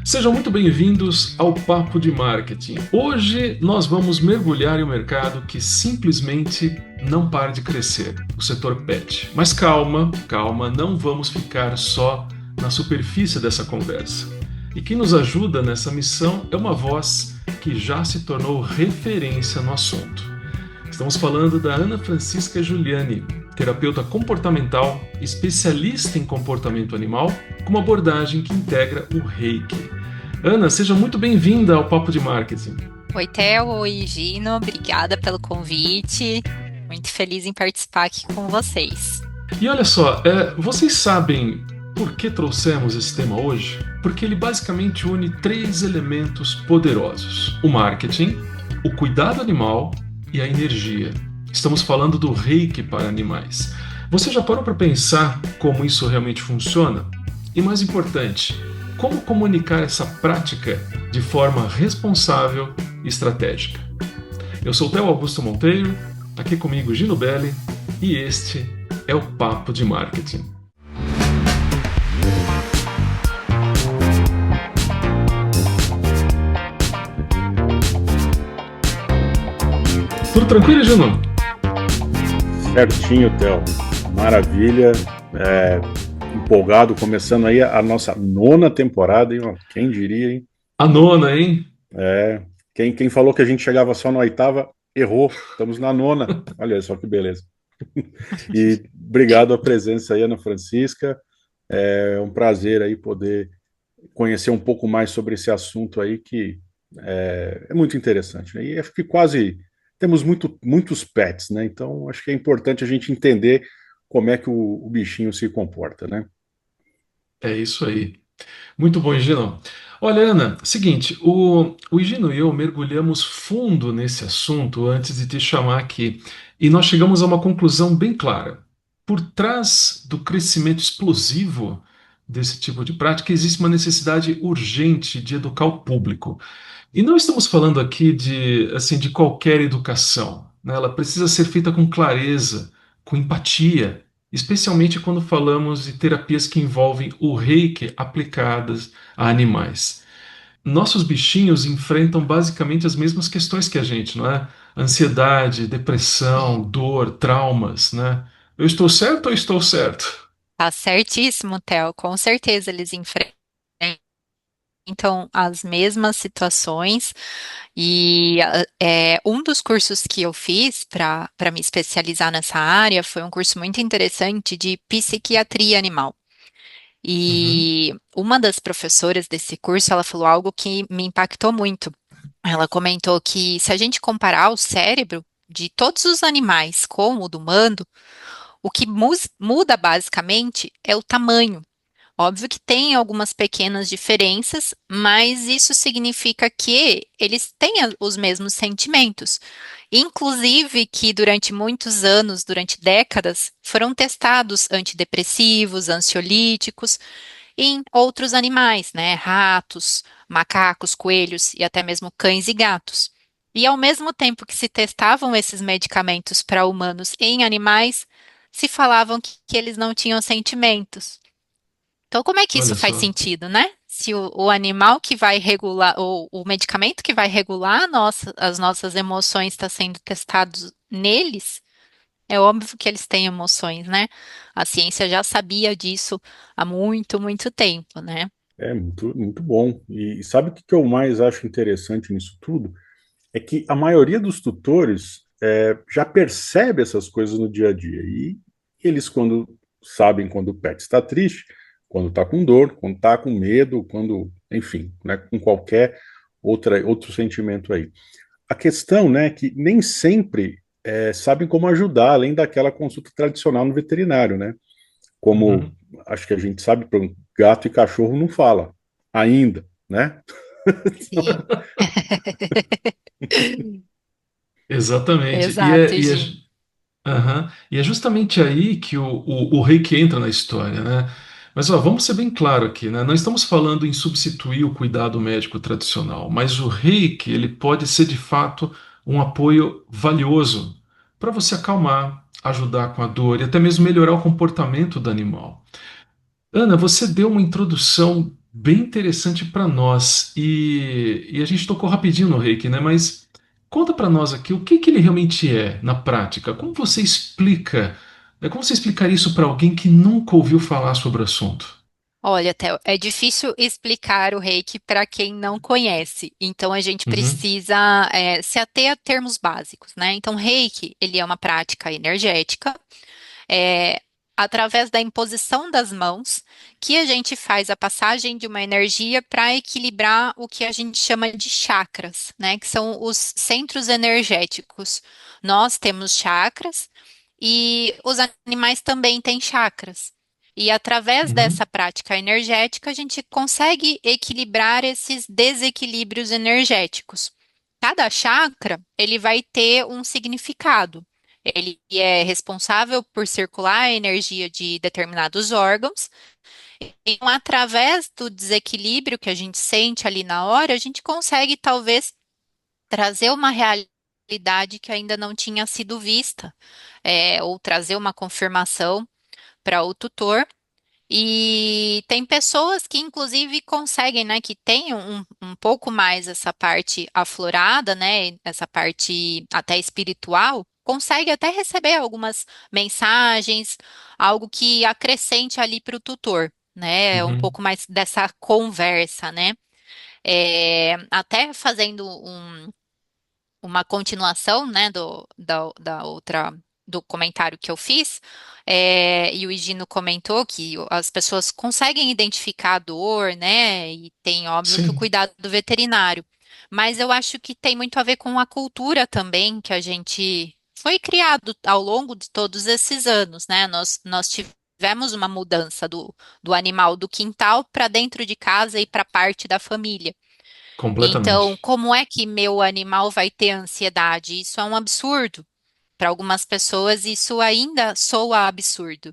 Sejam muito bem-vindos ao Papo de Marketing. Hoje nós vamos mergulhar em um mercado que simplesmente não para de crescer, o setor pet. Mas calma, calma, não vamos ficar só na superfície dessa conversa. E quem nos ajuda nessa missão é uma voz que já se tornou referência no assunto. Estamos falando da Ana Francisca Giuliani, terapeuta comportamental, especialista em comportamento animal, com uma abordagem que integra o Reiki. Ana, seja muito bem-vinda ao Papo de Marketing. Oi, Theo. Oi, Gino. Obrigada pelo convite. Muito feliz em participar aqui com vocês. E olha só, vocês sabem por que trouxemos esse tema hoje? Porque ele basicamente une três elementos poderosos: o marketing, o cuidado animal e a energia. Estamos falando do Reiki para animais. Você já parou para pensar como isso realmente funciona? E mais importante, como comunicar essa prática de forma responsável e estratégica? Eu sou o Theo Augusto Monteiro, aqui comigo Gino Belli, e este é o Papo de Marketing. Tudo tranquilo, Gino? Certinho, Theo. Maravilha. É, Empolgado, começando aí a nossa nona temporada, hein? Ó, quem diria, hein? A nona, hein? É, quem falou que a gente chegava só na oitava, errou. Estamos na nona. Olha só que beleza. E obrigado a presença aí, Ana Francisca. É um prazer aí poder conhecer um pouco mais sobre esse assunto aí que é muito interessante, né? E acho que quase temos muitos pets, né? Então acho que é importante a gente entender como é que o bichinho se comporta, né? É isso aí. Muito bom, Gino. Olha, Ana, seguinte, o Gino e eu mergulhamos fundo nesse assunto antes de te chamar aqui, e nós chegamos a uma conclusão bem clara. Por trás do crescimento explosivo desse tipo de prática, existe uma necessidade urgente de educar o público. E não estamos falando aqui de qualquer educação, né? Ela precisa ser feita com clareza, com empatia, especialmente quando falamos de terapias que envolvem o reiki aplicadas a animais. Nossos bichinhos enfrentam basicamente as mesmas questões que a gente, não é? Ansiedade, depressão, dor, traumas, né? Eu estou certo ou estou certo? Tá certíssimo, Theo. Com certeza eles enfrentam as mesmas situações. E um dos cursos que eu fiz para me especializar nessa área foi um curso muito interessante de psiquiatria animal. Uhum. E uma das professoras desse curso, ela falou algo que me impactou muito. Ela comentou que se a gente comparar o cérebro de todos os animais com o do humano, o que muda basicamente é o tamanho. Óbvio que tem algumas pequenas diferenças, mas isso significa que eles têm os mesmos sentimentos. Inclusive que durante muitos anos, durante décadas, foram testados antidepressivos, ansiolíticos em outros animais, né? Ratos, macacos, coelhos e até mesmo cães e gatos. E ao mesmo tempo que se testavam esses medicamentos para humanos em animais, se falavam que eles não tinham sentimentos. Então, como é que isso Olha faz só. sentido, né? Se o animal que vai regular, ou o medicamento que vai regular as nossas emoções está sendo testado neles, é óbvio que eles têm emoções, né? A ciência já sabia disso há muito, muito tempo, né? É muito bom. E sabe o que eu mais acho interessante nisso tudo? É que a maioria dos tutores já percebe essas coisas no dia a dia. E eles, quando sabem quando o pet está triste, quando está com dor, quando está com medo, quando, enfim, né, com qualquer outro sentimento aí. A questão, né, é que nem sempre sabem como ajudar, além daquela consulta tradicional no veterinário, né? Como Uhum. acho que a gente sabe, gato e cachorro não fala ainda, né? Sim. Exatamente. Exato, Gi. Aham. E é justamente aí que o reiki entra na história, né? Mas ó, vamos ser bem claro aqui, né? Não estamos falando em substituir o cuidado médico tradicional, mas o reiki ele pode ser de fato um apoio valioso para você acalmar, ajudar com a dor e até mesmo melhorar o comportamento do animal. Ana, você deu uma introdução bem interessante para nós. E a gente tocou rapidinho no Reiki, né? Mas conta para nós aqui o que que ele realmente é na prática. Como você explica, como você explicaria isso para alguém que nunca ouviu falar sobre o assunto? Olha, Theo, é difícil explicar o reiki para quem não conhece. Então, a gente Uhum, precisa se ater a termos básicos, né? Então, reiki, ele é uma prática energética, é, através da imposição das mãos, que a gente faz a passagem de uma energia para equilibrar o que a gente chama de chakras, né? Que são os centros energéticos. Nós temos chakras e os animais também têm chakras. E através dessa uhum, prática energética, a gente consegue equilibrar esses desequilíbrios energéticos. Cada chakra, ele vai ter um significado. Ele é responsável por circular a energia de determinados órgãos. Então, através do desequilíbrio que a gente sente ali na hora, a gente consegue talvez trazer uma realidade que ainda não tinha sido vista, ou trazer uma confirmação para o tutor. E tem pessoas que, inclusive, conseguem, né, que têm um pouco mais essa parte aflorada, né, essa parte até espiritual, consegue até receber algumas mensagens, algo que acrescente ali para o tutor, né, um uhum. pouco mais dessa conversa, né. Até fazendo uma continuação, né, da outra do comentário que eu fiz, e o Higino comentou que as pessoas conseguem identificar a dor, né, e tem, óbvio, que o Sim, cuidado do veterinário, mas eu acho que tem muito a ver com a cultura também, que a gente foi criado ao longo de todos esses anos, né, nós tivemos uma mudança do animal do quintal para dentro de casa e para parte da família. Então, completamente. como é que meu animal vai ter ansiedade? Isso é um absurdo. Para algumas pessoas, isso ainda soa absurdo.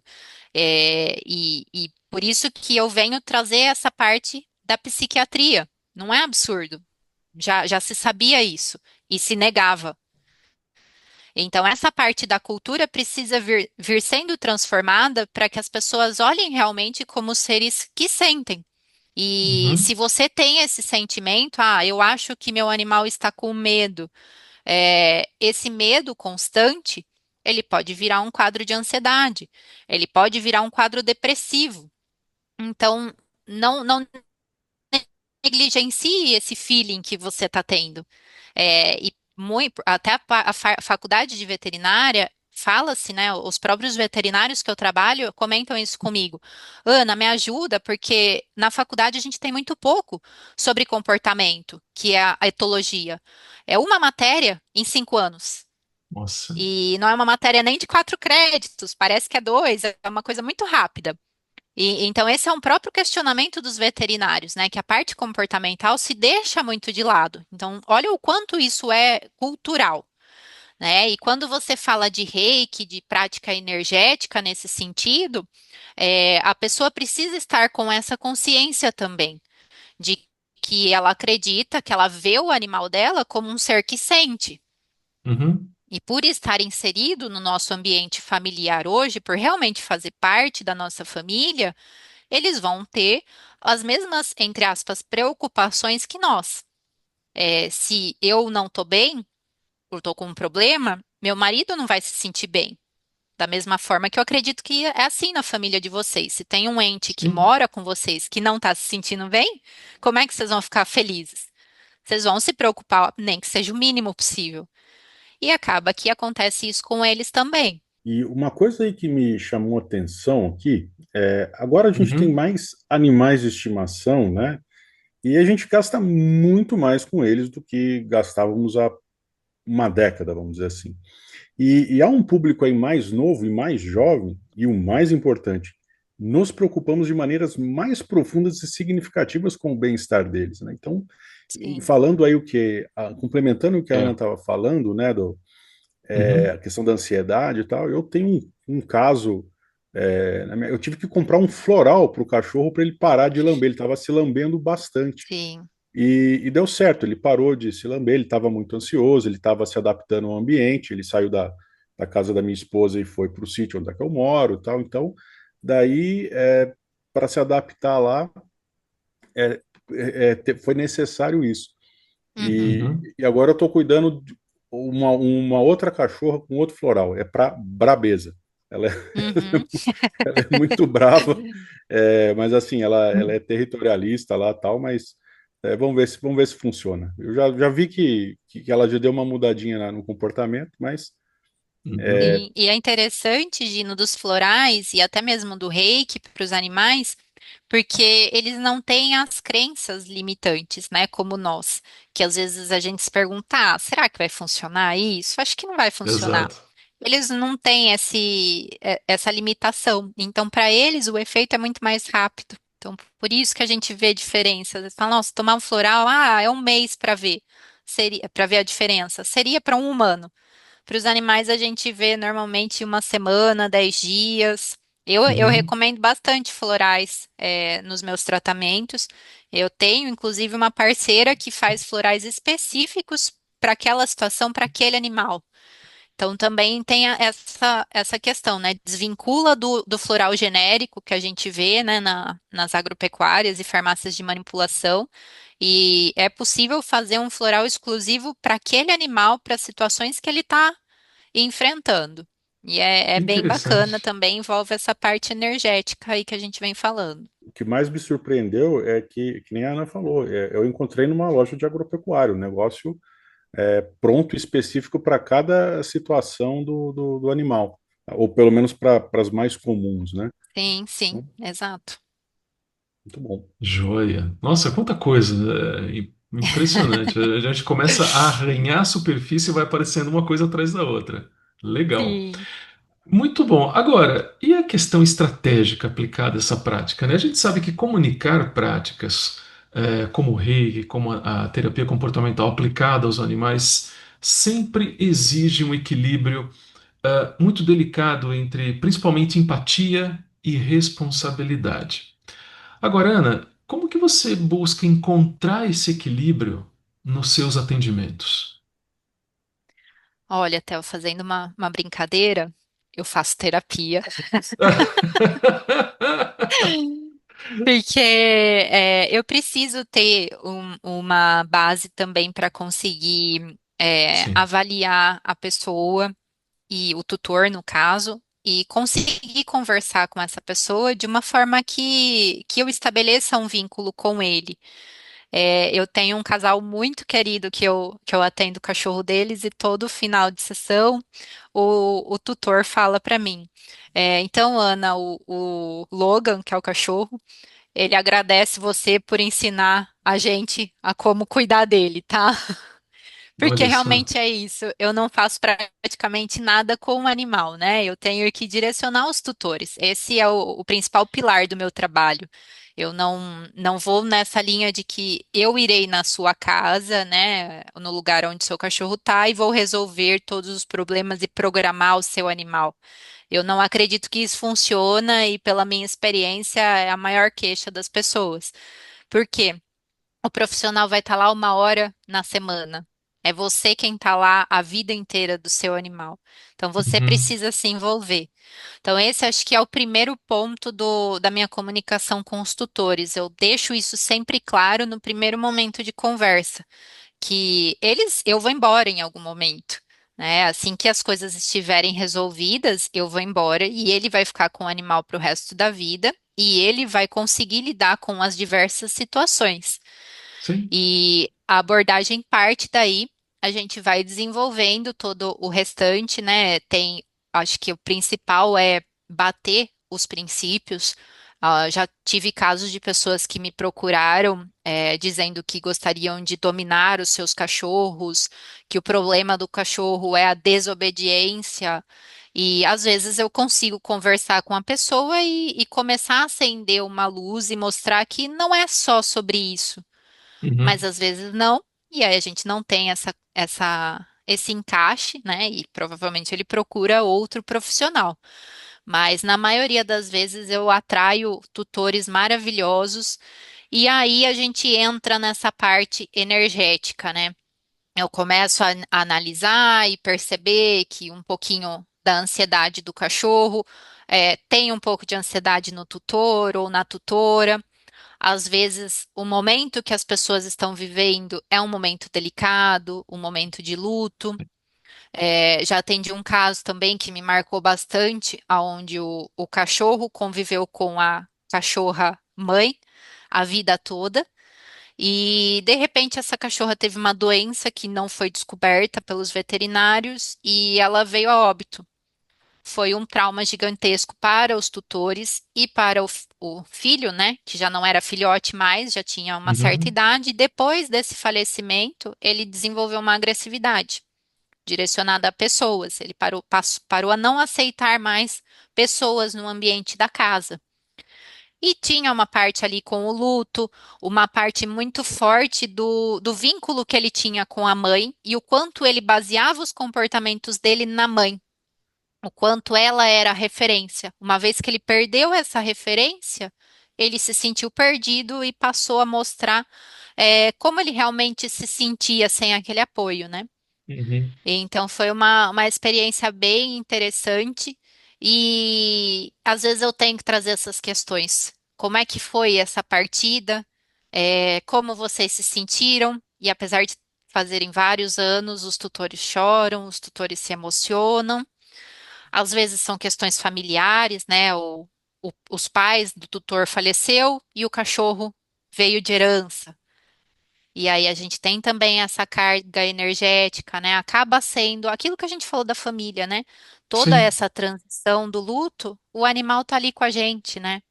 E por isso que eu venho trazer essa parte da psiquiatria. Não é absurdo. Já se sabia isso e se negava. Então, essa parte da cultura precisa vir sendo transformada para que as pessoas olhem realmente como seres que sentem. E se Uhum, você tem esse sentimento, eu acho que meu animal está com medo, esse medo constante, ele pode virar um quadro de ansiedade, ele pode virar um quadro depressivo. Então, não negligencie esse feeling que você está tendo. E até a faculdade de veterinária fala-se, né? Os próprios veterinários que eu trabalho comentam isso comigo. Ana, me ajuda, porque na faculdade a gente tem muito pouco sobre comportamento, que é a etologia. É uma matéria em 5 anos. nossa. E não é uma matéria nem de 4 créditos, parece que é dois, é uma coisa muito rápida. Então, esse é um próprio questionamento dos veterinários, né? Que a parte comportamental se deixa muito de lado. Então, olha o quanto isso é cultural, né? E quando você fala de reiki, de prática energética nesse sentido, a pessoa precisa estar com essa consciência também, de que ela acredita, que ela vê o animal dela como um ser que sente. Uhum, E por estar inserido no nosso ambiente familiar hoje, por realmente fazer parte da nossa família, eles vão ter as mesmas, entre aspas, preocupações que nós. Se eu não estou bem, eu estou com um problema, meu marido não vai se sentir bem. Da mesma forma que eu acredito que é assim na família de vocês. Se tem um ente que sim. mora com vocês que não está se sentindo bem, como é que vocês vão ficar felizes? Vocês vão se preocupar, nem que seja o mínimo possível. E acaba que acontece isso com eles também. E uma coisa aí que me chamou a atenção aqui, agora a gente tem Uhum, mais animais de estimação, né? E a gente gasta muito mais com eles do que gastávamos há uma década, vamos dizer assim. E há um público aí mais novo e mais jovem, e o mais importante, nos preocupamos de maneiras mais profundas e significativas com o bem-estar deles, né? Então, e Sim. falando aí complementando o que a Ana é. estava falando, né, a Uhum, questão da ansiedade e tal, eu tenho um caso, eu tive que comprar um floral para o cachorro para ele parar de lamber, ele estava se lambendo bastante. Sim. E deu certo, ele parou de se lamber, ele estava muito ansioso, ele estava se adaptando ao ambiente, ele saiu da casa da minha esposa e foi para o sítio onde é que eu moro, tal. Então, daí, para se adaptar lá, foi necessário isso. Uhum, Uhum. E agora eu estou cuidando de uma outra cachorra com outro floral, é para Brabeza. Ela é, uhum. ela é muito brava, mas assim, ela é territorialista lá tal, mas vamos ver se funciona. Eu já vi que ela já deu uma mudadinha no comportamento, mas Uhum. E é interessante, Gino, dos florais e até mesmo do reiki para os animais, porque eles não têm as crenças limitantes, né, como nós, que às vezes a gente se pergunta, será que vai funcionar isso? Acho que não vai funcionar. Exato. Eles não têm essa limitação. Então, para eles, o efeito é muito mais rápido. Então, por isso que a gente vê diferença. Eles falam, nossa, tomar um floral, é um mês para ver. Seria para ver a diferença. Seria para um humano. Para os animais, a gente vê normalmente uma semana, 10 dias. Eu Uhum. recomendo bastante florais, nos meus tratamentos. Eu tenho, inclusive, uma parceira que faz florais específicos para aquela situação, para aquele animal. Então, também tem essa questão, né? Desvincula do floral genérico que a gente vê, né, nas agropecuárias e farmácias de manipulação. E é possível fazer um floral exclusivo para aquele animal, para as situações que ele está enfrentando. E é Que bem bacana interessante. também, envolve essa parte energética aí que a gente vem falando. o que mais me surpreendeu é que nem a Ana falou, eu encontrei numa loja de agropecuário, um negócio pronto, específico para cada situação do animal, ou pelo menos para as mais comuns, né? Sim, sim, Então, exato. muito bom. Joia. Nossa, quanta coisa. Impressionante. A gente começa a arranhar a superfície e vai aparecendo uma coisa atrás da outra. Legal. Sim. Muito bom. Agora, e a questão estratégica aplicada a essa prática, né? A gente sabe que comunicar práticas como o Reiki, como a terapia comportamental aplicada aos animais, sempre exige um equilíbrio muito delicado entre, principalmente, empatia e responsabilidade. Agora, Ana, como que você busca encontrar esse equilíbrio nos seus atendimentos? Olha, Theo, fazendo uma brincadeira, eu faço terapia. Porque eu preciso ter uma base também para conseguir Sim. avaliar a pessoa e o tutor, no caso, e conseguir conversar com essa pessoa de uma forma que eu estabeleça um vínculo com ele. Eu tenho um casal muito querido que eu atendo o cachorro deles e todo final de sessão o tutor fala para mim. Então, Ana, o Logan, que é o cachorro, ele agradece você por ensinar a gente a como cuidar dele, tá? Porque Olha só. realmente é isso. Eu não faço praticamente nada com o animal, né? Eu tenho que direcionar os tutores. Esse é o principal pilar do meu trabalho. Eu não vou nessa linha de que eu irei na sua casa, né, no lugar onde seu cachorro tá, e vou resolver todos os problemas e programar o seu animal. Eu não acredito que isso funciona e, pela minha experiência, é a maior queixa das pessoas. Por quê? O profissional vai estar lá uma hora na semana. É você quem está lá a vida inteira do seu animal. Então você Uhum. precisa se envolver. Então esse acho que é o primeiro ponto da minha comunicação com os tutores. Eu deixo isso sempre claro no primeiro momento de conversa, que eu vou embora em algum momento. Né? Assim que as coisas estiverem resolvidas, eu vou embora e ele vai ficar com o animal para o resto da vida e ele vai conseguir lidar com as diversas situações. Sim. E a abordagem parte daí, a gente vai desenvolvendo todo o restante, né? Acho que o principal é bater os princípios. Já tive casos de pessoas que me procuraram, dizendo que gostariam de dominar os seus cachorros, que o problema do cachorro é a desobediência. E às vezes eu consigo conversar com a pessoa e começar a acender uma luz e mostrar que não é só sobre isso, mas Uhum. às vezes não, e aí a gente não tem esse encaixe, né? E provavelmente ele procura outro profissional. Mas na maioria das vezes eu atraio tutores maravilhosos, e aí a gente entra nessa parte energética, né? Eu começo a analisar e perceber que um pouquinho da ansiedade do cachorro tem um pouco de ansiedade no tutor ou na tutora. Às vezes, o momento que as pessoas estão vivendo é um momento delicado, um momento de luto. Já atendi um caso também que me marcou bastante, onde o cachorro conviveu com a cachorra mãe a vida toda. E de repente essa cachorra teve uma doença que não foi descoberta pelos veterinários e ela veio a óbito. Foi um trauma gigantesco para os tutores e para o filho, né, que já não era filhote mais, já tinha uma certa Uhum, idade. Depois desse falecimento, ele desenvolveu uma agressividade direcionada a pessoas. Ele parou a não aceitar mais pessoas no ambiente da casa. E tinha uma parte ali com o luto, uma parte muito forte do vínculo que ele tinha com a mãe e o quanto ele baseava os comportamentos dele na mãe, o quanto ela era a referência. Uma vez que ele perdeu essa referência, ele se sentiu perdido e passou a mostrar, como ele realmente se sentia sem aquele apoio, né? uhum, Então foi uma experiência bem interessante e às vezes eu tenho que trazer essas questões. Como é que foi essa partida? Como vocês se sentiram? E apesar de fazerem vários anos, os tutores choram, os tutores se emocionam. Às vezes são questões familiares, né? Os pais do tutor faleceu e o cachorro veio de herança. E aí a gente tem também essa carga energética, né? Acaba sendo aquilo que a gente falou da família, né? Toda sim, essa transição do luto, o animal tá ali com a gente, né?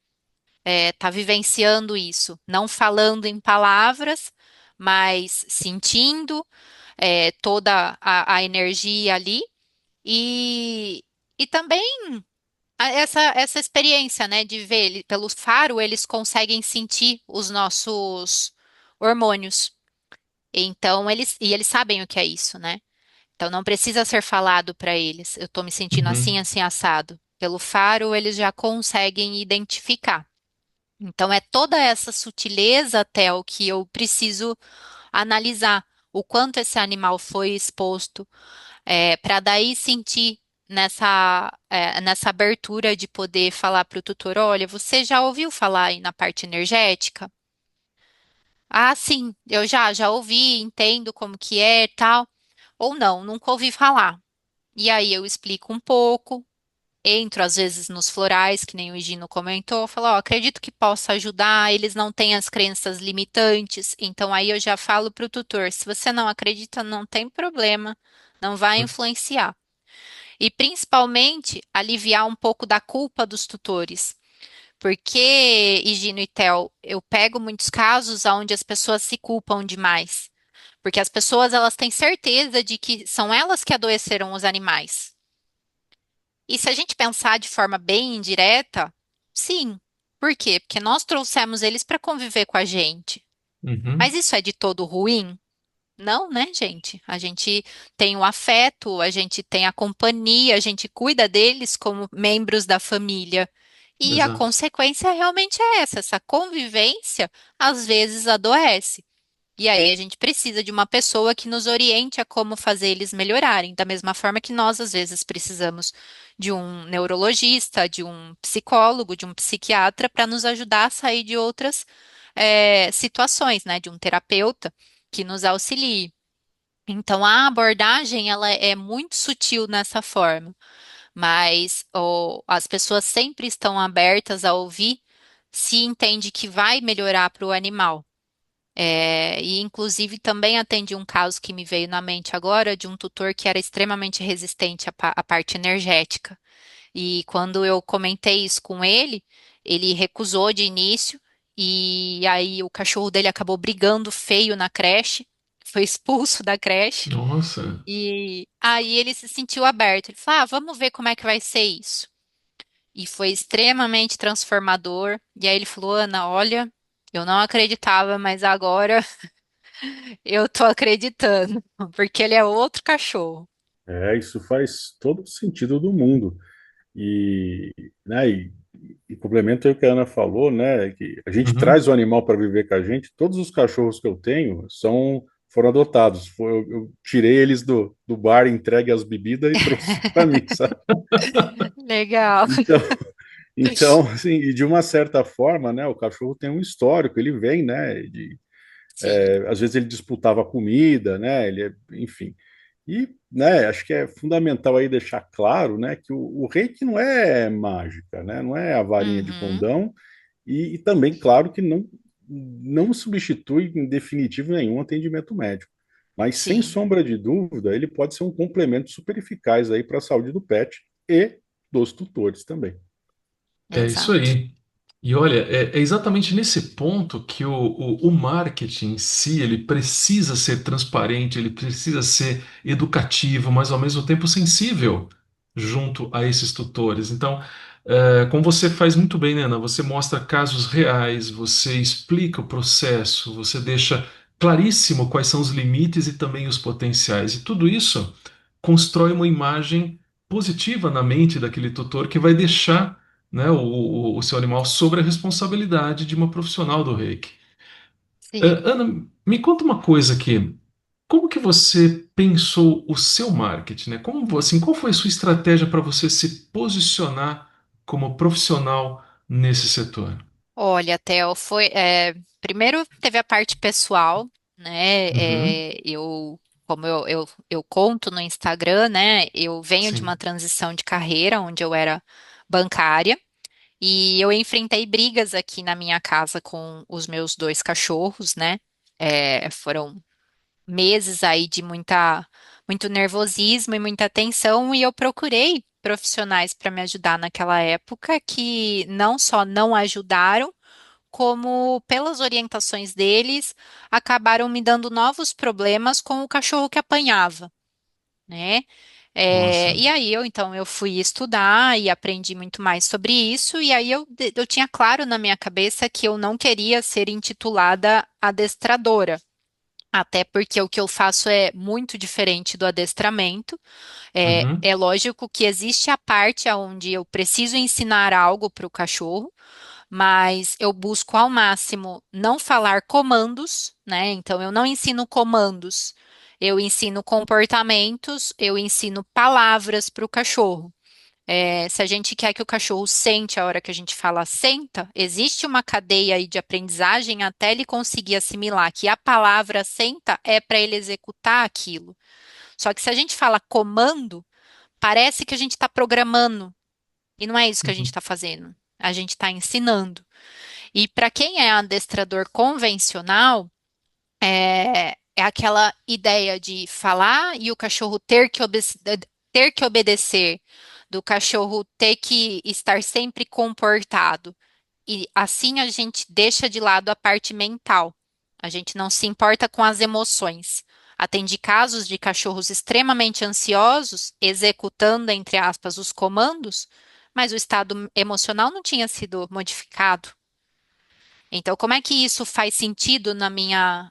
Tá vivenciando isso, não falando em palavras, mas sentindo toda a energia ali e, e também essa experiência, né? De ver pelo faro, eles conseguem sentir os nossos hormônios. Então, eles sabem o que é isso, né? Então, não precisa ser falado para eles. Eu tô me sentindo assim, uhum, assim, assado. Pelo faro, eles já conseguem identificar. Então, é toda essa sutileza, até o que eu preciso analisar o quanto esse animal foi exposto, para daí sentir nessa abertura de poder falar para o tutor: olha, você já ouviu falar aí na parte energética? Ah, sim, eu já ouvi, entendo como que é, tal. Ou não, nunca ouvi falar. E aí eu explico um pouco, entro às vezes nos florais, que nem o Gino comentou, falo, ó, acredito que possa ajudar, eles não têm as crenças limitantes, então aí eu já falo para o tutor, se você não acredita, não tem problema, não vai influenciar. E principalmente aliviar um pouco da culpa dos tutores. Porque, Higino e Theo, eu pego muitos casos onde as pessoas se culpam demais. Porque as pessoas elas têm certeza de que são elas que adoeceram os animais. E se a gente pensar de forma bem indireta, sim. Por quê? Porque nós trouxemos eles para conviver com a gente. Mas uhum, isso é de todo ruim? Não, né, gente? A gente tem o afeto, a gente tem a companhia, a gente cuida deles como membros da família. E a exato. consequência realmente é essa convivência às vezes adoece. E aí a gente precisa de uma pessoa que nos oriente a como fazer eles melhorarem, da mesma forma que nós às vezes precisamos de um neurologista, de um psicólogo, de um psiquiatra para nos ajudar a sair de outras situações, né? De um terapeuta que nos auxilie. Então a abordagem ela é muito sutil nessa forma, mas as pessoas sempre estão abertas a ouvir se entende que vai melhorar para o animal. E inclusive também atendi um caso que me veio na mente agora de um tutor que era extremamente resistente à parte energética. E quando eu comentei isso com ele recusou de início, e aí o cachorro dele acabou brigando feio na creche, foi expulso da creche, Nossa, e aí ele se sentiu aberto. Ele falou: ah, vamos ver como é que vai ser isso. E foi extremamente transformador. E aí ele falou: Ana, olha, eu não acreditava, mas agora eu tô acreditando, porque ele é outro cachorro. Isso faz todo o sentido do mundo. E, né, e complemento aí o que a Ana falou, né, que a gente uhum. traz o animal para viver com a gente. Todos os cachorros que eu tenho foram adotados. Eu tirei eles do bar, entregue as bebidas e trouxe para mim, sabe? Legal. Então, Então, assim, e de uma certa forma, né, o cachorro tem um histórico, ele vem, né, Sim. às vezes ele disputava comida, né, enfim. E, né, acho que é fundamental aí deixar claro, né, que o reiki não é mágica, né, não é a varinha de Uhum. condão, e também, claro, que não substitui em definitivo nenhum atendimento médico. Mas, sem Sim, sombra de dúvida, ele pode ser um complemento super eficaz aí para a saúde do pet e dos tutores também. É isso exato. aí. E olha, é exatamente nesse ponto que o marketing em si, ele precisa ser transparente, ele precisa ser educativo, mas ao mesmo tempo sensível junto a esses tutores. Então, como você faz muito bem, Nena, você mostra casos reais, você explica o processo, você deixa claríssimo quais são os limites e também os potenciais. E tudo isso constrói uma imagem positiva na mente daquele tutor que vai deixar, né, o seu animal sobre a responsabilidade de uma profissional do reiki. Sim. Ana, me conta uma coisa aqui. Como que você pensou o seu marketing, né? Assim, qual foi a sua estratégia para você se posicionar como profissional nesse setor? Olha, Theo, primeiro teve a parte pessoal, né? Uhum, Como eu conto no Instagram, né? Eu venho de uma sim. transição de carreira, onde eu era bancária, e eu enfrentei brigas aqui na minha casa com os meus dois cachorros, né? Foram meses aí de muito nervosismo e muita tensão, e eu procurei profissionais para me ajudar naquela época que não só não ajudaram, como pelas orientações deles, acabaram me dando novos problemas com o cachorro que apanhava, né? Nossa. E aí eu fui estudar e aprendi muito mais sobre isso, e aí eu tinha claro na minha cabeça que eu não queria ser intitulada adestradora. Até porque o que eu faço é muito diferente do adestramento. Uhum, É lógico que existe a parte onde eu preciso ensinar algo para o cachorro, mas eu busco ao máximo não falar comandos, né? Então eu não ensino comandos, eu ensino comportamentos, eu ensino palavras para o cachorro. Se a gente quer que o cachorro sente a hora que a gente fala senta, existe uma cadeia aí de aprendizagem até ele conseguir assimilar que a palavra senta é para ele executar aquilo. Só que se a gente fala comando, parece que a gente está programando, e não é isso que a gente uhum, está fazendo. A gente está ensinando. E para quem é adestrador convencional, é aquela ideia de falar e o cachorro ter que obedecer, do cachorro ter que estar sempre comportado. E assim a gente deixa de lado a parte mental. A gente não se importa com as emoções. Atendi casos de cachorros extremamente ansiosos, executando, entre aspas, os comandos, mas o estado emocional não tinha sido modificado. Então, como é que isso faz sentido na minha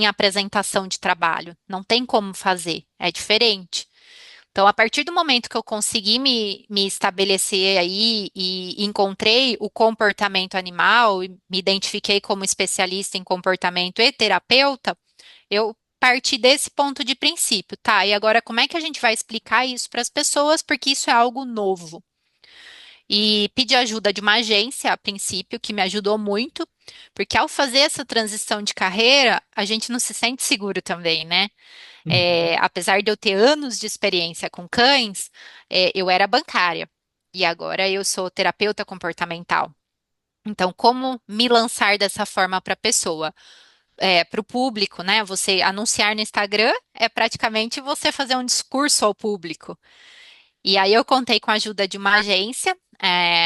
apresentação de trabalho? Não tem como fazer, é diferente. Então, a partir do momento que eu consegui me estabelecer aí e encontrei o comportamento animal, e me identifiquei como especialista em comportamento e terapeuta, eu parti desse ponto de princípio, tá? E agora, como é que a gente vai explicar isso para as pessoas? Porque isso é algo novo. E pedi ajuda de uma agência, a princípio, que me ajudou muito, porque ao fazer essa transição de carreira, a gente não se sente seguro também, né? uhum. Apesar de eu ter anos de experiência com cães, eu era bancária e agora eu sou terapeuta comportamental. Então, como me lançar dessa forma para a pessoa? Para o público, né? Você anunciar no Instagram é praticamente você fazer um discurso ao público. E aí eu contei com a ajuda de uma agência,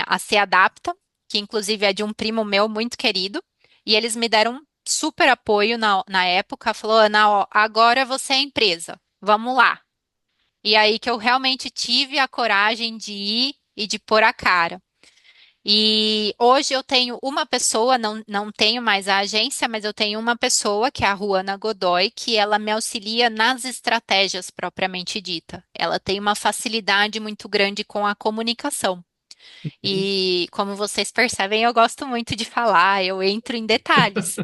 a Se Adapta, que inclusive é de um primo meu muito querido, e eles me deram um super apoio na época, falou, Ana, ó, agora você é empresa, vamos lá. E aí que eu realmente tive a coragem de ir e de pôr a cara. E hoje eu tenho uma pessoa, não tenho mais a agência, mas eu tenho uma pessoa, que é a Ruana Godoy, que ela me auxilia nas estratégias propriamente dita. Ela tem uma facilidade muito grande com a comunicação. E como vocês percebem, eu gosto muito de falar, eu entro em detalhes.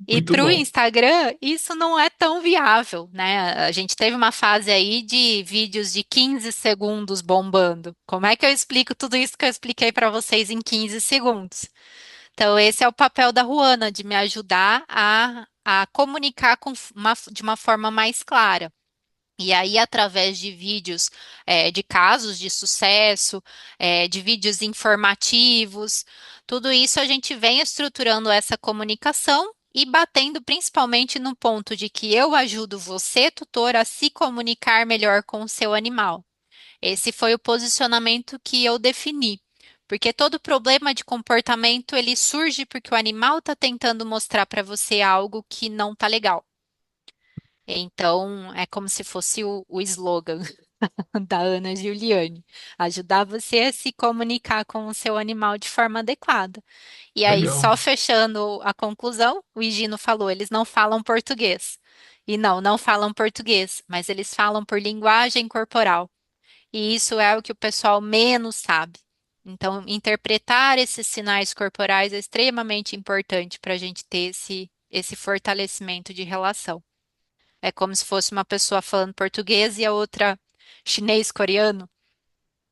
E Muito para o bom. Instagram, isso não é tão viável, né? A gente teve uma fase aí de vídeos de 15 segundos bombando. Como é que eu explico tudo isso que eu expliquei para vocês em 15 segundos? Então, esse é o papel da Ruana, de me ajudar a comunicar de uma forma mais clara. E aí, através de vídeos, de casos de sucesso, de vídeos informativos, tudo isso a gente vem estruturando essa comunicação e batendo principalmente no ponto de que eu ajudo você, tutor, a se comunicar melhor com o seu animal. Esse foi o posicionamento que eu defini. Porque todo problema de comportamento ele surge porque o animal está tentando mostrar para você algo que não está legal. Então, é como se fosse o slogan da Ana Giuliani, ajudar você a se comunicar com o seu animal de forma adequada. E aí, só Legal. fechando a conclusão, o Higino falou, eles não falam português. E não, não falam português, mas eles falam por linguagem corporal. E isso é o que o pessoal menos sabe. Então, interpretar esses sinais corporais é extremamente importante para a gente ter esse fortalecimento de relação. É como se fosse uma pessoa falando português e a outra chinês-coreano,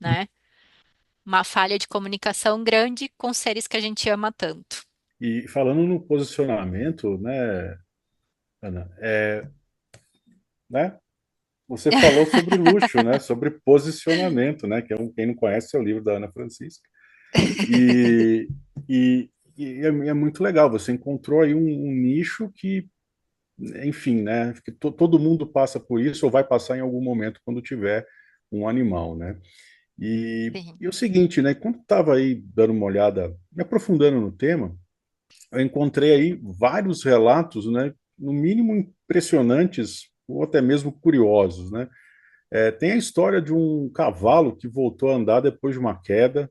né? Uma falha de comunicação grande com seres que a gente ama tanto. E falando no posicionamento, né, Ana, né, você falou sobre luxo, né, sobre posicionamento, né, que é quem não conhece é o livro da Ana Francisca. E, e, e é muito legal, você encontrou aí um nicho que, enfim, né, que todo mundo passa por isso ou vai passar em algum momento quando tiver um animal, né? Sim. E o seguinte, né, quando estava aí dando uma olhada, me aprofundando no tema, eu encontrei aí vários relatos, né, no mínimo impressionantes ou até mesmo curiosos, né? Tem a história de um cavalo que voltou a andar depois de uma queda,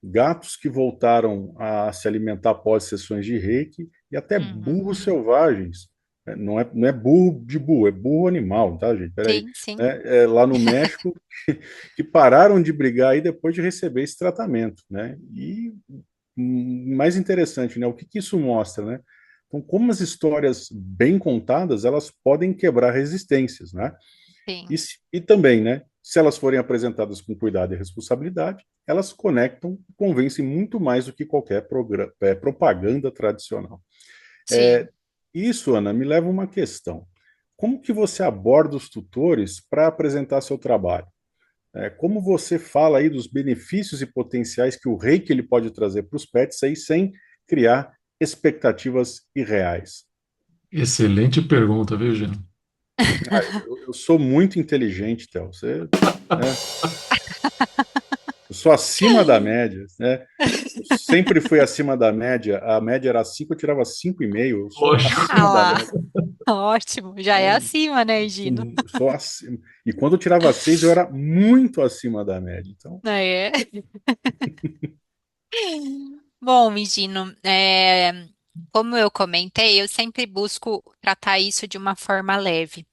gatos que voltaram a se alimentar após sessões de reiki e até burros Uhum. selvagens. Não é burro de burro, é burro animal, tá, gente? Peraí. Sim, sim, Lá no México, que pararam de brigar aí depois de receber esse tratamento, né? E mais interessante, né? O que isso mostra, né? Então, como as histórias bem contadas, elas podem quebrar resistências, né? sim, E também, né, se elas forem apresentadas com cuidado e responsabilidade, elas conectam e convencem muito mais do que qualquer propaganda tradicional. sim. É, Isso, Ana, me leva a uma questão. Como que você aborda os tutores para apresentar seu trabalho? Como você fala aí dos benefícios e potenciais que o reiki ele pode trazer para os pets aí sem criar expectativas irreais? Excelente pergunta, viu, Jean? Eu sou muito inteligente, Théo. Você, né? Eu sou acima da média, né? Eu sempre fui acima da média. A média era 5, eu tirava 5,5. Eu sou Lógico. Ah acima da lá, média. ótimo, já é Né? acima, né, Gino? Sou acima. E quando eu tirava 6, eu era muito acima da média. Então, É. Bom, Gino, como eu comentei, eu sempre busco tratar isso de uma forma leve.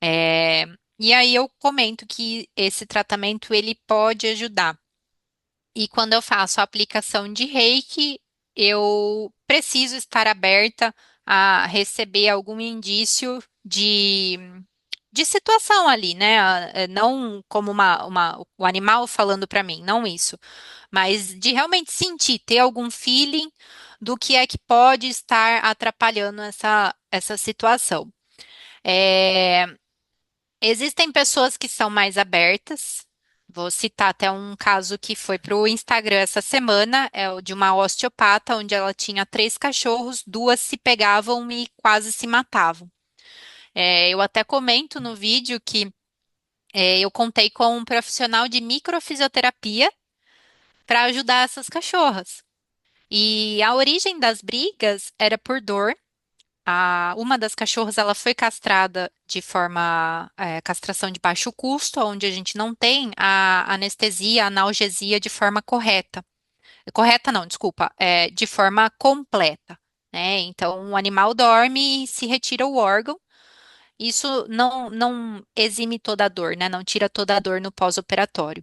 É, e aí eu comento que esse tratamento ele pode ajudar. E quando eu faço a aplicação de Reiki, eu preciso estar aberta a receber algum indício de situação ali, né? Não como o animal falando para mim, não isso, mas de realmente sentir, ter algum feeling do que é que pode estar atrapalhando essa situação. É, existem pessoas que são mais abertas. Vou citar até um caso que foi para o Instagram essa semana, é o de uma osteopata, onde ela tinha três cachorros, duas se pegavam e quase se matavam. Eu até comento no vídeo que eu contei com um profissional de microfisioterapia para ajudar essas cachorras. E a origem das brigas era por dor. Uma das cachorras ela foi castrada de forma castração de baixo custo, onde a gente não tem a anestesia, a analgesia de forma correta. Correta não, desculpa, de forma completa, né? Então o animal dorme e se retira o órgão. Isso não exime toda a dor, né? Não tira toda a dor no pós-operatório.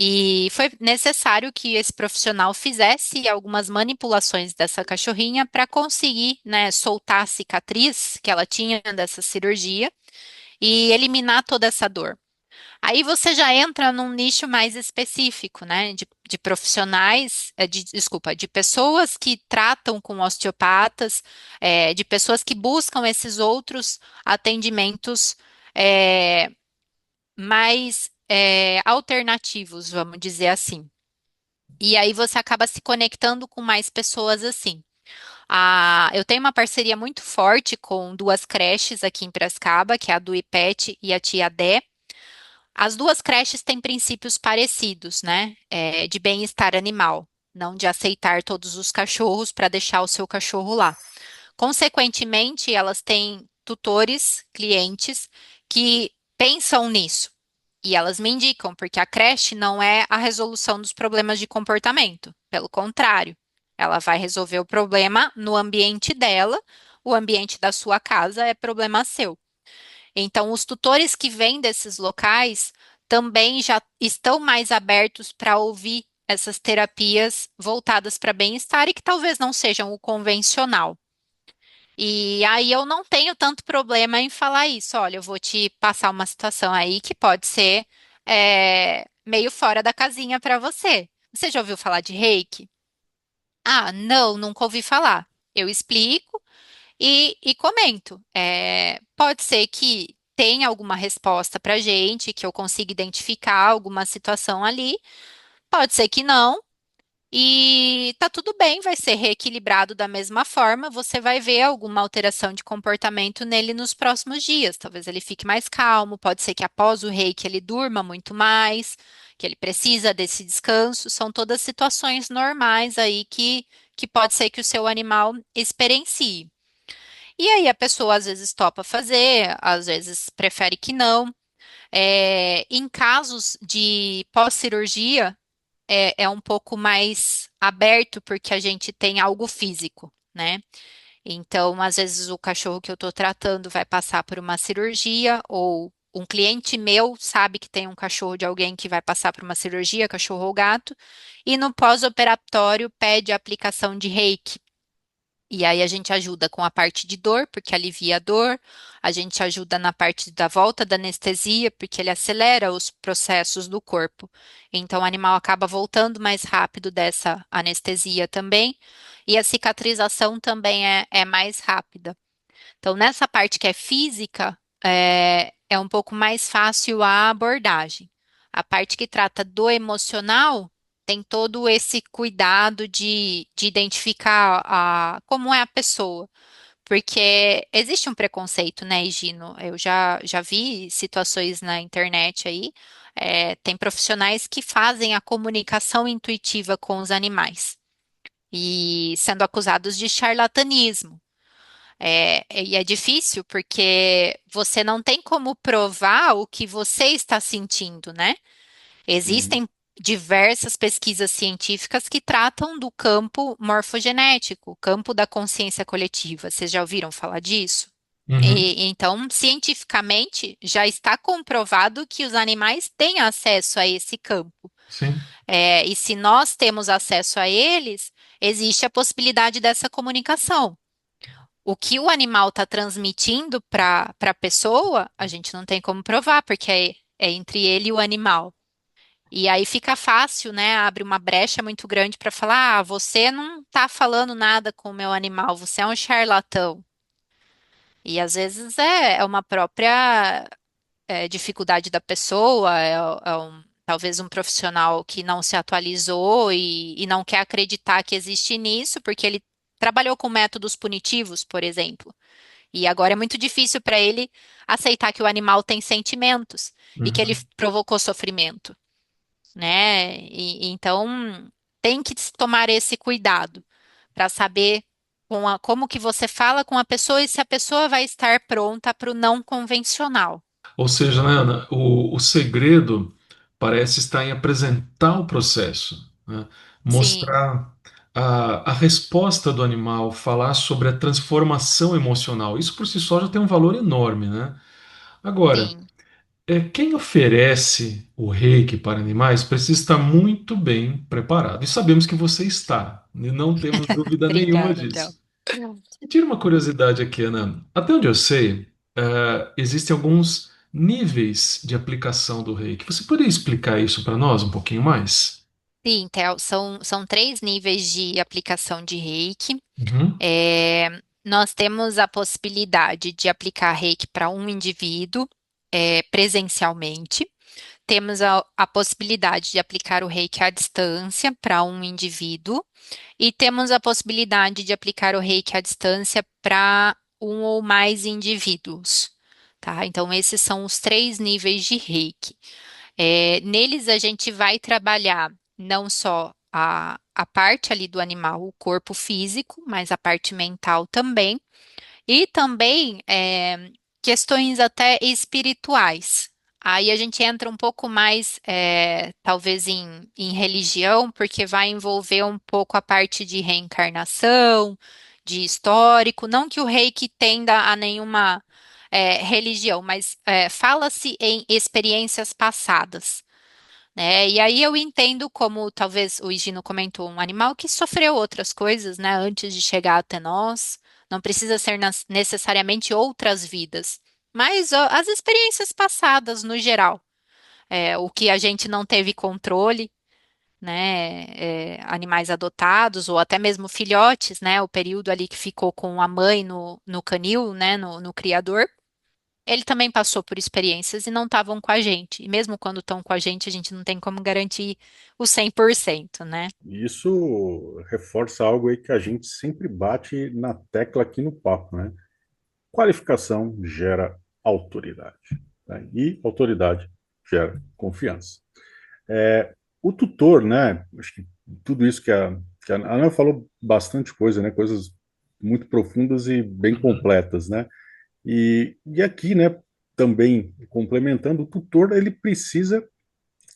E foi necessário que esse profissional fizesse algumas manipulações dessa cachorrinha para conseguir, né, soltar a cicatriz que ela tinha dessa cirurgia e eliminar toda essa dor. Aí você já entra num nicho mais específico, né, de profissionais, desculpa, de pessoas que tratam com osteopatas, de pessoas que buscam esses outros atendimentos é, mais alternativos, vamos dizer assim. E aí você acaba se conectando com mais pessoas assim. Eu tenho uma parceria muito forte com duas creches aqui em Piracicaba, que é a do IPET e a Tia Dé. As duas creches têm princípios parecidos, né? De bem-estar animal, não de aceitar todos os cachorros para deixar o seu cachorro lá. Consequentemente, elas têm tutores, clientes que pensam nisso. E elas me indicam, porque a creche não é a resolução dos problemas de comportamento. Pelo contrário, ela vai resolver o problema no ambiente dela, o ambiente da sua casa é problema seu. Então, os tutores que vêm desses locais também já estão mais abertos para ouvir essas terapias voltadas para bem-estar e que talvez não sejam o convencional. E aí eu não tenho tanto problema em falar isso. Olha, eu vou te passar uma situação aí que pode ser meio fora da casinha para você. Você já ouviu falar de reiki? Ah, não, nunca ouvi falar. Eu explico e comento. Pode ser que tenha alguma resposta para gente, que eu consiga identificar alguma situação ali. Pode ser que não. E tá tudo bem, vai ser reequilibrado da mesma forma. Você vai ver alguma alteração de comportamento nele nos próximos dias. Talvez ele fique mais calmo, pode ser que após o reiki ele durma muito mais, que ele precisa desse descanso. São todas situações normais aí que pode ser que o seu animal experiencie. E aí a pessoa às vezes topa fazer, às vezes prefere que não. Em casos de pós-cirurgia, é um pouco mais aberto porque a gente tem algo físico, né? Então, às vezes o cachorro que eu estou tratando vai passar por uma cirurgia ou um cliente meu sabe que tem um cachorro de alguém que vai passar por uma cirurgia, cachorro ou gato, e no pós-operatório pede a aplicação de reiki. E aí a gente ajuda com a parte de dor, porque alivia a dor, a gente ajuda na parte da volta da anestesia, porque ele acelera os processos do corpo. Então o animal acaba voltando mais rápido dessa anestesia também, e a cicatrização também é mais rápida. Então, nessa parte que é física, é um pouco mais fácil a abordagem. A parte que trata do emocional tem todo esse cuidado de identificar como é a pessoa. Porque existe um preconceito, né, Higino? Eu já vi situações na internet aí, tem profissionais que fazem a comunicação intuitiva com os animais e sendo acusados de charlatanismo. E é difícil porque você não tem como provar o que você está sentindo, né? Uhum. Existem diversas pesquisas científicas que tratam do campo morfogenético, campo da consciência coletiva. Vocês já ouviram falar disso? Uhum, Então, cientificamente, já está comprovado que os animais têm acesso a esse campo. sim. E se nós temos acesso a eles, existe a possibilidade dessa comunicação. O que o animal está transmitindo para a pessoa, a gente não tem como provar, porque é entre ele e o animal. E aí fica fácil, né? Abre uma brecha muito grande para falar: você não está falando nada com o meu animal, você é um charlatão. E às vezes é uma própria dificuldade da pessoa, talvez um profissional que não se atualizou e não quer acreditar que existe nisso, porque ele trabalhou com métodos punitivos, por exemplo. E agora é muito difícil para ele aceitar que o animal tem sentimentos e que ele Uhum. provocou sofrimento, né? Então tem que se tomar esse cuidado para saber como que você fala com a pessoa e se a pessoa vai estar pronta para o não convencional. Ou seja, né, Ana, o segredo parece estar em apresentar o processo, né? Sim, Mostrar a resposta do animal, falar sobre a transformação emocional. Isso por si só já tem um valor enorme, né? Agora, sim. quem oferece o reiki para animais precisa estar muito bem preparado. E sabemos que você está, e não temos dúvida nenhuma Obrigada, Théo. disso. Me tira uma curiosidade aqui, Ana. Até onde eu sei, existem alguns níveis de aplicação do reiki. Você poderia explicar isso para nós um pouquinho mais? Sim, Theo, são três níveis de aplicação de reiki. Uhum, Nós temos a possibilidade de aplicar reiki para um indivíduo, presencialmente. Temos a possibilidade de aplicar o reiki à distância para um indivíduo. E temos a possibilidade de aplicar o reiki à distância para um ou mais indivíduos. Tá? Então, esses são os três níveis de reiki. Neles a gente vai trabalhar não só a parte ali do animal, o corpo físico, mas a parte mental também. E também questões até espirituais. Aí a gente entra um pouco mais, talvez, em religião, porque vai envolver um pouco a parte de reencarnação, de histórico. Não que o reiki tenda a nenhuma, religião, mas fala-se em experiências passadas, né? E aí eu entendo como talvez o Higino comentou, um animal que sofreu outras coisas, né, antes de chegar até nós. Não precisa ser necessariamente outras vidas, mas ó, as experiências passadas no geral, o que a gente não teve controle, né, animais adotados ou até mesmo filhotes, né, o período ali que ficou com a mãe no canil, né, no criador. Ele também passou por experiências e não estavam com a gente. E mesmo quando estão com a gente não tem como garantir o 100%, né? Isso reforça algo aí que a gente sempre bate na tecla aqui no papo, né? Qualificação gera autoridade, né? E autoridade gera confiança. O tutor, né? Acho que tudo isso que a Ana falou bastante coisa, né? Coisas muito profundas e bem uhum. completas, né? E aqui, né? Também complementando, o tutor ele precisa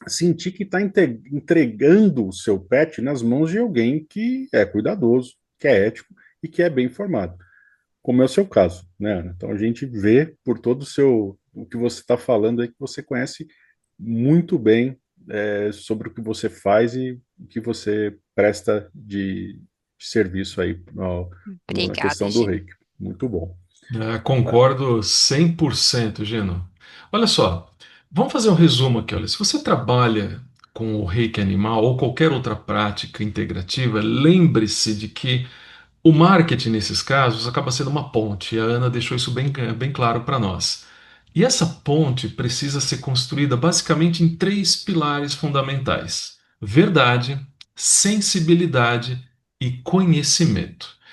sentir que está entregando o seu pet nas mãos de alguém que é cuidadoso, que é ético e que é bem informado, como é o seu caso, né, Ana? Então a gente vê por todo o que você está falando aí que você conhece muito bem sobre o que você faz e o que você presta de serviço aí na Obrigada, questão do Gino. reiki. Muito bom. Concordo 100%, Gino. Olha só, vamos fazer um resumo aqui. Olha, se você trabalha com o reiki animal ou qualquer outra prática integrativa, lembre-se de que o marketing, nesses casos, acaba sendo uma ponte, e a Ana deixou isso bem claro para nós. E essa ponte precisa ser construída basicamente em três pilares fundamentais: verdade, sensibilidade e conhecimento.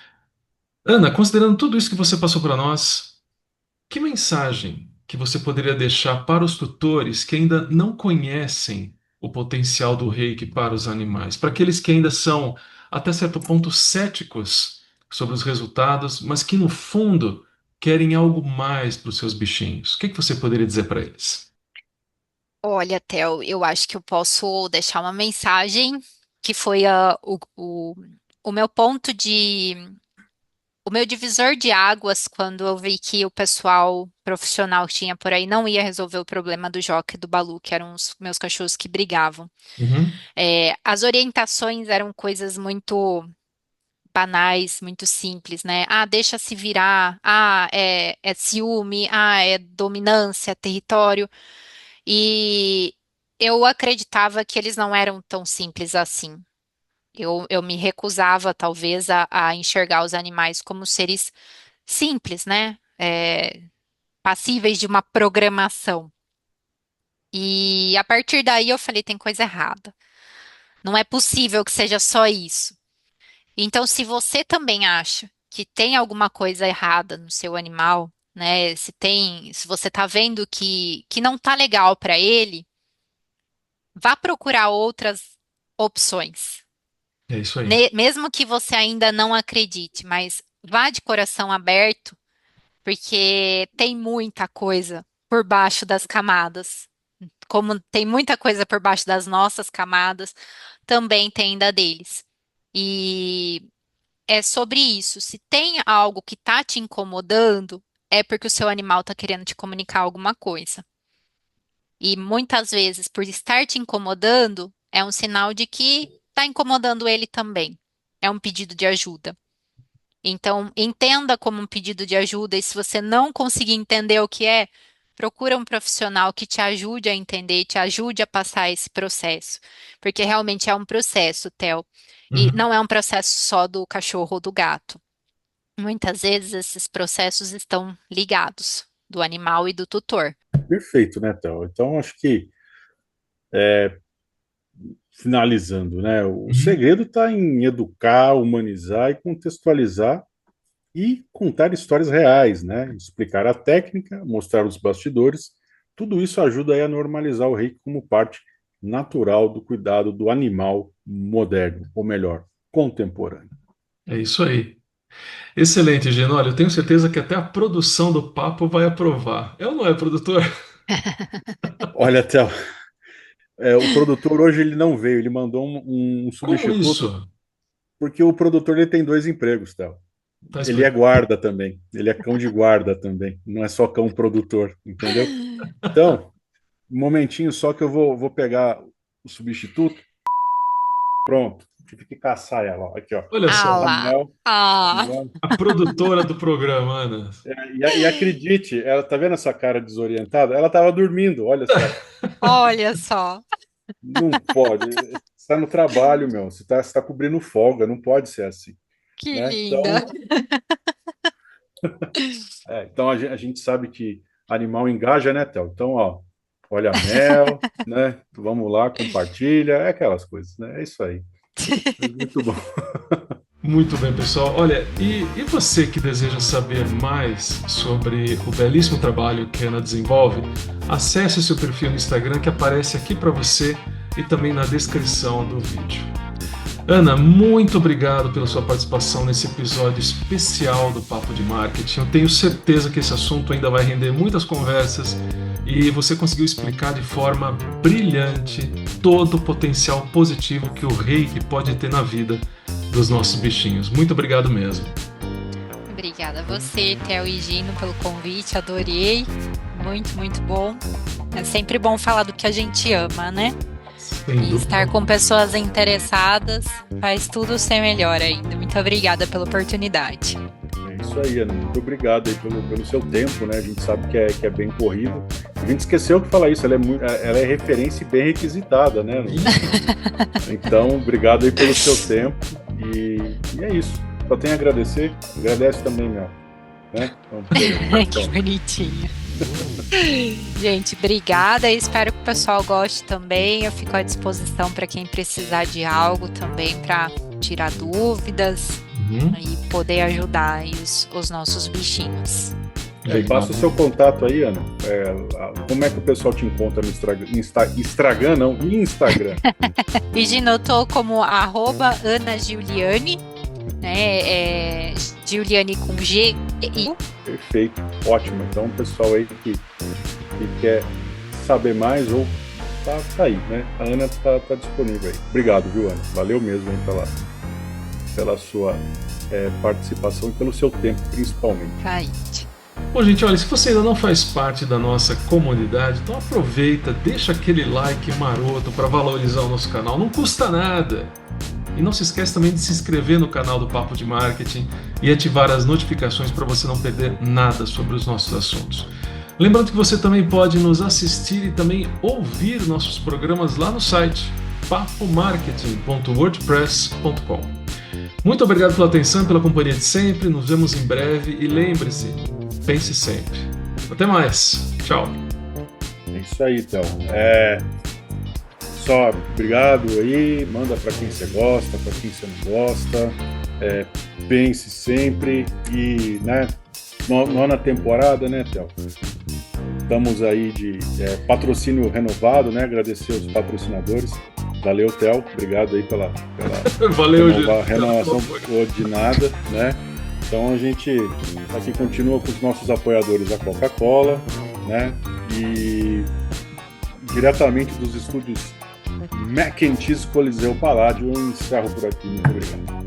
Ana, considerando tudo isso que você passou para nós, que mensagem que você poderia deixar para os tutores que ainda não conhecem o potencial do reiki para os animais, para aqueles que ainda são, até certo ponto, céticos sobre os resultados, mas que no fundo querem algo mais para os seus bichinhos? O que que você poderia dizer para eles? Olha, Theo, eu acho que eu posso deixar uma mensagem que foi o meu ponto de. O meu divisor de águas quando eu vi que o pessoal profissional que tinha por aí não ia resolver o problema do Joca e do Balu, que eram os meus cachorros que brigavam. Uhum. As orientações eram coisas muito banais, muito simples, né? Ah, deixa se virar. Ah, é ciúme. Ah, é dominância, território. E eu acreditava que eles não eram tão simples assim. Eu me recusava, talvez, a enxergar os animais como seres simples, né? Passíveis de uma programação. E a partir daí eu falei, tem coisa errada. Não é possível que seja só isso. Então, se você também acha que tem alguma coisa errada no seu animal, né? Se você está vendo que não tá legal para ele, vá procurar outras opções. É isso aí. Mesmo que você ainda não acredite, mas vá de coração aberto, porque tem muita coisa por baixo das camadas. Como tem muita coisa por baixo das nossas camadas, também tem da deles. E é sobre isso. Se tem algo que está te incomodando, é porque o seu animal está querendo te comunicar alguma coisa. E muitas vezes, por estar te incomodando, é um sinal de que está incomodando ele também. É um pedido de ajuda. Então, entenda como um pedido de ajuda, e se você não conseguir entender o que é, procura um profissional que te ajude a entender, te ajude a passar esse processo. Porque realmente é um processo, Theo. E Uhum. não é um processo só do cachorro ou do gato. Muitas vezes esses processos estão ligados, do animal e do tutor. Perfeito, né, Théo? Então, acho que, finalizando, né, o Uhum. segredo está em educar, humanizar e contextualizar e contar histórias reais, né? Explicar a técnica, mostrar os bastidores. Tudo isso ajuda aí a normalizar o reiki como parte natural do cuidado do animal moderno, ou melhor, contemporâneo. É isso aí. Excelente, Gino. Olha, eu tenho certeza que até a produção do papo vai aprovar. É ou não é, produtor? Olha, Théo, o produtor hoje ele não veio, ele mandou um Como substituto, isso? porque o produtor ele tem dois empregos, Théo. Tá Ele é explicado. guarda também, ele é cão de guarda também, não é só cão produtor, entendeu? Então, um momentinho só que eu vou pegar o substituto. Pronto, tive que caçar ela. Ó. Aqui, ó. Olha Ah só, A lá. Mel. A Ah, Mel. a produtora do programa, Ana. E acredite, ela tá vendo essa cara desorientada? Ela tava dormindo, olha só. olha só. Não pode. Você está no trabalho, meu. Você tá cobrindo folga, não pode ser assim. Que Né? linda. Então, então a gente sabe que animal engaja, né, Théo? Então, ó, olha a Mel, né? Vamos lá, compartilha, é aquelas coisas, né? É isso aí. Muito bom. Muito bem, pessoal. Olha, e você que deseja saber mais sobre o belíssimo trabalho que a Ana desenvolve, acesse seu perfil no Instagram que aparece aqui para você e também na descrição do vídeo. Ana, muito obrigado pela sua participação nesse episódio especial do Papo de Marketing. Eu tenho certeza que esse assunto ainda vai render muitas conversas e você conseguiu explicar de forma brilhante todo o potencial positivo que o reiki pode ter na vida dos nossos bichinhos. Muito obrigado mesmo. Obrigada a você, Theo e Gino, pelo convite. Adorei. Muito, muito bom. É sempre bom falar do que a gente ama, né? Sem E dúvida estar com alguma. pessoas interessadas faz tudo ser melhor ainda. Muito obrigada pela oportunidade. É isso aí, Ana. Muito obrigado aí pelo seu tempo, né? A gente sabe que é bem corrido. A gente esqueceu de falar isso, ela é referência e bem requisitada, né? Então, obrigado aí pelo seu tempo e é isso. Só tenho a agradecer. Agradece também, Mel. Né? Que bonitinho. Gente, obrigada. Espero que o pessoal goste também. Eu fico à disposição para quem precisar de algo também para tirar dúvidas e poder ajudar aí os nossos bichinhos. Passa o seu contato aí, Ana. Como é que o pessoal te encontra no Instagram, não? Instagram. E Gino, eu tô como @AnaGiuliani, né? Giuliani com G e I. Perfeito, ótimo. Então, o pessoal aí que quer saber mais ou tá aí, né? A Ana tá disponível aí. Obrigado, viu, Ana? Valeu mesmo aí pela sua participação e pelo seu tempo, principalmente. Right. Bom, gente, olha, se você ainda não faz parte da nossa comunidade, então aproveita, deixa aquele like maroto para valorizar o nosso canal, não custa nada. E não se esquece também de se inscrever no canal do Papo de Marketing e ativar as notificações para você não perder nada sobre os nossos assuntos. Lembrando que você também pode nos assistir e também ouvir nossos programas lá no site papomarketing.wordpress.com. Muito obrigado pela atenção e pela companhia de sempre, nos vemos em breve e lembre-se, pense sempre. Até mais, tchau. É isso aí, então. Só obrigado aí, manda para quem você gosta, para quem você não gosta, pense sempre e, né, nona temporada, né, Theo? Estamos aí de patrocínio renovado, né? Agradecer aos patrocinadores. Valeu, Theo. Obrigado aí pela Valeu, renovação de nada, né? Então a gente aqui continua com os nossos apoiadores, a Coca-Cola, né? E diretamente dos estúdios Mac and Cheese Coliseu Paládio, eu encerro por aqui. Muito obrigado.